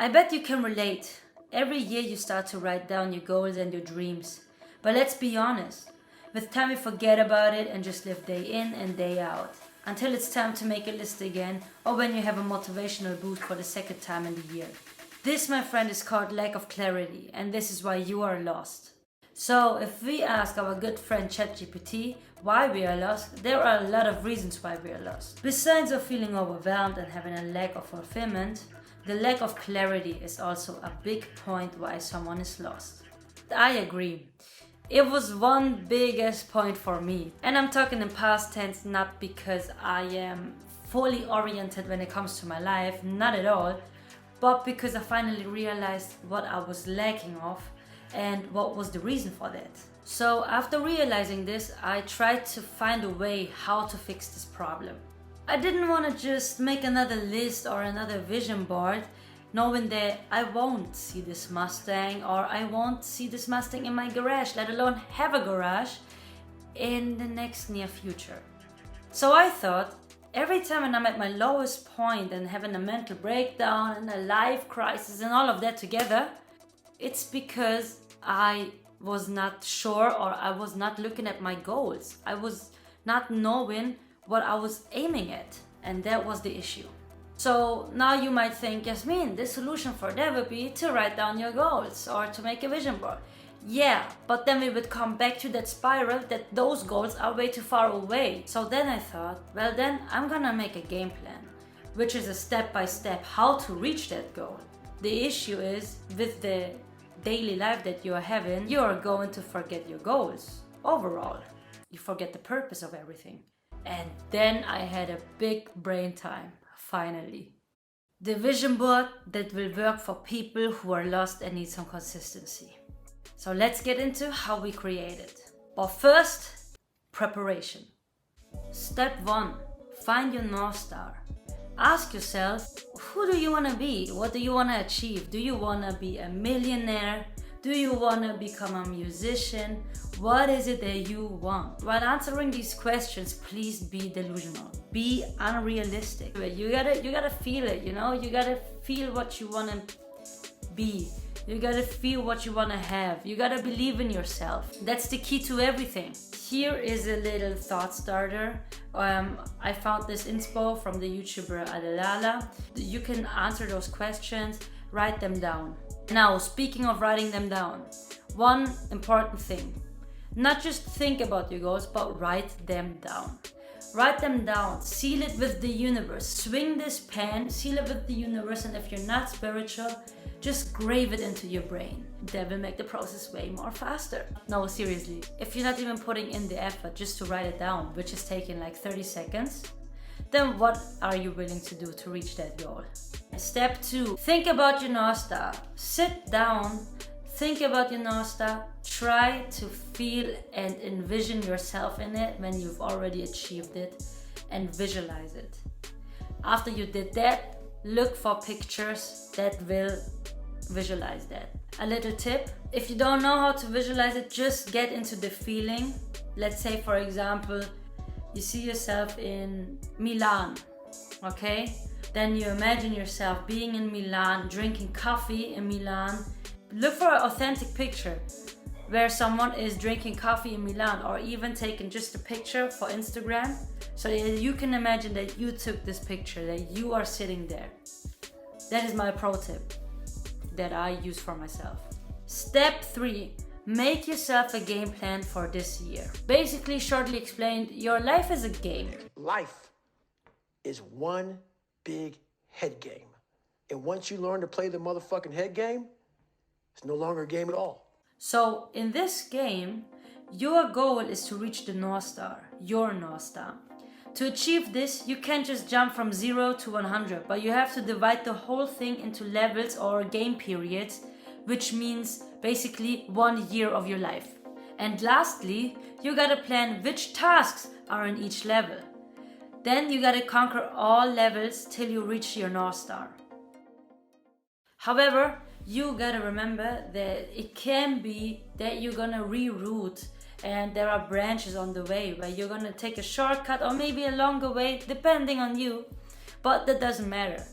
I bet you can relate. Every year you start to write down your goals and your dreams. But let's be honest, with time we forget about it and just live day in and day out. Until it's time to make a list again, or when you have a motivational boost for the second time in the year. This, my friend, is called lack of clarity, and this is why you are lost. So, if we ask our good friend ChatGPT why we are lost, there are a lot of reasons why we are lost. Besides of feeling overwhelmed and having a lack of fulfillment, the lack of clarity is also a big point why someone is lost. I agree. It was one biggest point for me. And I'm talking in past tense, not because I am fully oriented when it comes to my life, not at all, but because I finally realized what I was lacking of and what was the reason for that. So after realizing this, I tried to find a way how to fix this problem. I didn't want to just make another list or another vision board knowing that I won't see this Mustang, or I won't see this Mustang in my garage, let alone have a garage in the next near future. So I thought, every time when I'm at my lowest point and having a mental breakdown and a life crisis and all of that together, it's because I was not sure, or I was not looking at my goals. I was not knowing what I was aiming at, and that was the issue. So now you might think, Yasmin, the solution for that would be to write down your goals or to make a vision board. Yeah, but then we would come back to that spiral that those goals are way too far away. So then I thought, well then I'm gonna make a game plan, which is a step-by-step how to reach that goal. The issue is, with the daily life that you are having, you are going to forget your goals. Overall, you forget the purpose of everything. And then I had a big brain time. Finally. The vision board that will work for people who are lost and need some consistency. So let's get into how we create it. But first, preparation. Step 1. Find your North Star. Ask yourself, who do you want to be? What do you want to achieve? Do you want to be a millionaire? Do you want to become a musician? What is it that you want? While answering these questions, please be delusional. Be unrealistic. You gotta feel it, you know? You gotta feel what you want to be. You gotta feel what you want to have. You gotta believe in yourself. That's the key to everything. Here is a little thought starter. I found this inspo from the YouTuber Adelala. You can answer those questions, write them down. Now, speaking of writing them down, one important thing. Not just think about your goals, but write them down. Write them down, seal it with the universe. Swing this pen, seal it with the universe, and if you're not spiritual, just grave it into your brain. That will make the process way more faster. No, seriously, if you're not even putting in the effort just to write it down, which is taking like 30 seconds, then what are you willing to do to reach that goal? Step 2, think about your North Star. Sit down, think about your North Star, try to feel and envision yourself in it when you've already achieved it, and visualize it. After you did that, look for pictures that will visualize that. A little tip, if you don't know how to visualize it, just get into the feeling. Let's say, for example, you see yourself in Milan, okay? Then you imagine yourself being in Milan, drinking coffee in Milan. Look for an authentic picture where someone is drinking coffee in Milan, or even taking just a picture for Instagram, so that you can imagine that you took this picture, that you are sitting there. That is my pro tip that I use for myself. Step 3. Make yourself a game plan for this year. Basically, shortly explained, your life is a game. Life is one big head game. And once you learn to play the motherfucking head game, it's no longer a game at all. So in this game, your goal is to reach the North Star, your North Star. To achieve this, you can't just jump from 0 to 100, but you have to divide the whole thing into levels or game periods, which means basically 1 year of your life. And lastly, you gotta plan which tasks are in each level. Then you gotta conquer all levels till you reach your North Star. However, you gotta remember that it can be that you're gonna reroute, and there are branches on the way where you're gonna take a shortcut or maybe a longer way, depending on you, but that doesn't matter.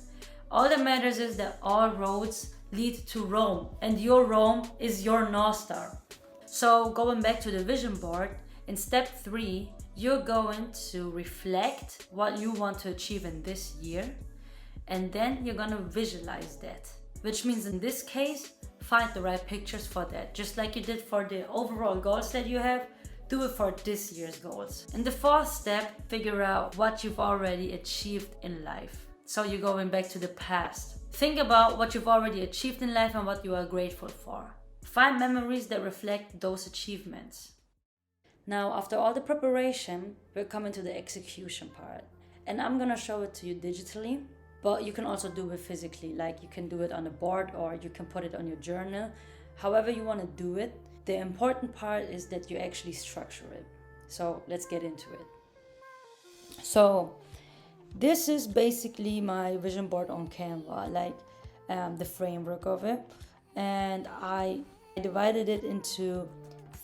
All that matters is that all roads lead to Rome, and your Rome is your North Star. So going back to the vision board, in step 3, you're going to reflect what you want to achieve in this year, and then you're gonna visualize that. Which means in this case, find the right pictures for that. Just like you did for the overall goals that you have, do it for this year's goals. In the 4th step, figure out what you've already achieved in life. So you're going back to the past. Think about what you've already achieved in life and what you are grateful for. Find memories that reflect those achievements. Now, after all the preparation, we're coming to the execution part. And I'm gonna show it to you digitally, but you can also do it physically. Like you can do it on a board or you can put it on your journal. However you wanna do it. The important part is that you actually structure it. So let's get into it. So this is basically my vision board on Canva, like the framework of it. And I divided it into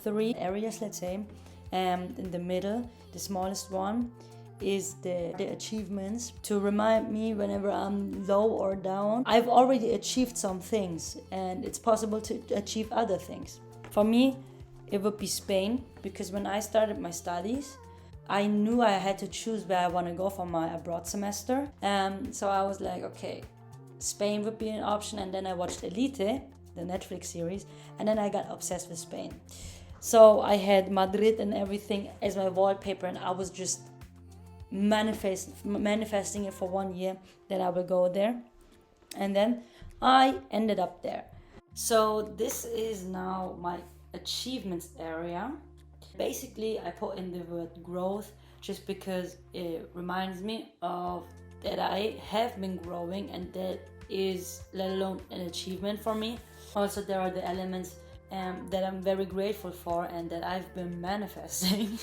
3 areas, let's say. In the middle, the smallest one, is the achievements to remind me whenever I'm low or down. I've already achieved some things and it's possible to achieve other things. For me, it would be Spain, because when I started my studies, I knew I had to choose where I want to go for my abroad semester. So I was like, okay, Spain would be an option. And then I watched Elite, the Netflix series, and then I got obsessed with Spain. So I had Madrid and everything as my wallpaper, and I was just manifesting it for 1 year that I will go there. And then I ended up there. So this is now my achievements area. Basically, I put in the word growth just because it reminds me of that I have been growing, and that is, let alone an achievement for me. Also, there are the elements that I'm very grateful for and that I've been manifesting.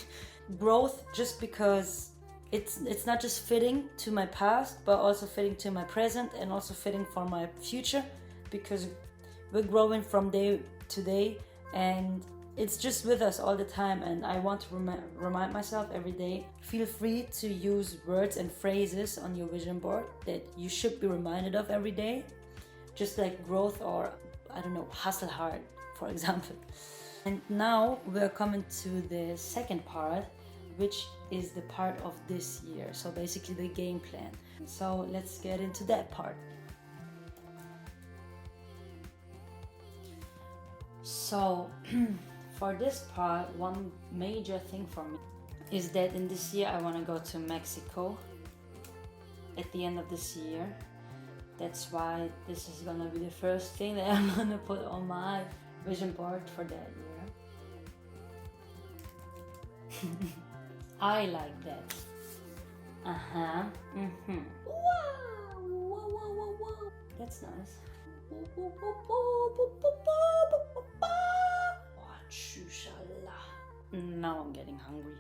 Growth just because it's not just fitting to my past, but also fitting to my present and also fitting for my future, because we're growing from day to day and it's just with us all the time. And I want to remind myself every day. Feel free to use words and phrases on your vision board that you should be reminded of every day, just like growth or, I don't know, hustle hard, for example. And now we're coming to the second part, which is the part of this year. So basically the game plan. So let's get into that part. So for this part, one major thing for me is that in this year I want to go to Mexico at the end of this year. That's why this is gonna be the first thing that I'm gonna put on my vision board for that year. I like that. Wow. That's nice. Now I'm getting hungry.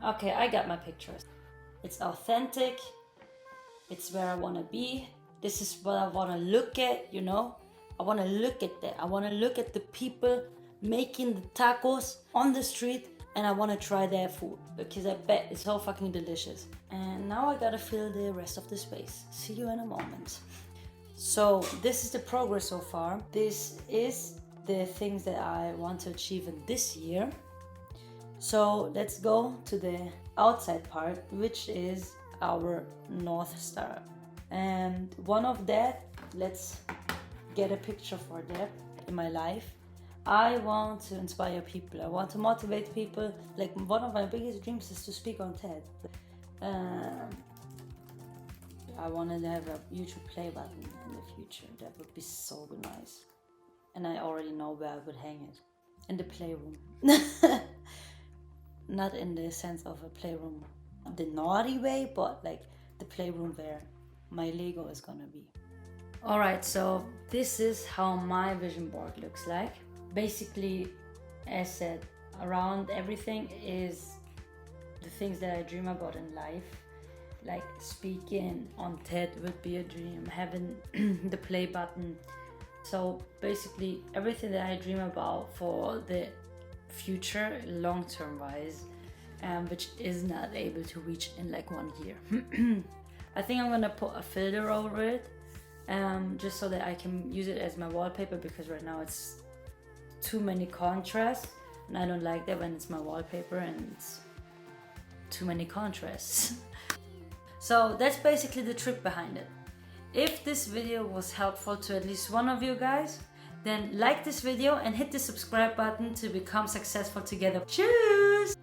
Okay, I got my pictures. It's authentic. It's where I want to be. This is what I want to look at, you know. I want to look at that. I want to look at the people making the tacos on the street, and I want to try their food because I bet it's so fucking delicious. And now I gotta fill the rest of the space. See you in a moment. So this is the progress so far. This is the things that I want to achieve in this year. So let's go to the outside part, which is our North Star. And one of that, let's get a picture for that in my life. I want to inspire people. I want to motivate people. Like, one of my biggest dreams is to speak on TED. I want to have a YouTube play button in the future. That would be so nice. And I already know where I would hang it. In the playroom. Not in the sense of a playroom the naughty way, but like the playroom where my Lego is gonna be. Alright, so this is how my vision board looks like. Basically, as said, around everything is the things that I dream about in life. Like speaking on TED would be a dream, having the play button. So basically everything that I dream about for the future, long-term wise, which is not able to reach in like 1 year. I think I'm gonna put a filter over it just so that I can use it as my wallpaper, because right now it's too many contrasts and I don't like that when it's my wallpaper and it's too many contrasts. So that's basically the trick behind it. If this video was helpful to at least one of you guys, then like this video and hit the subscribe button to become successful together. Cheers!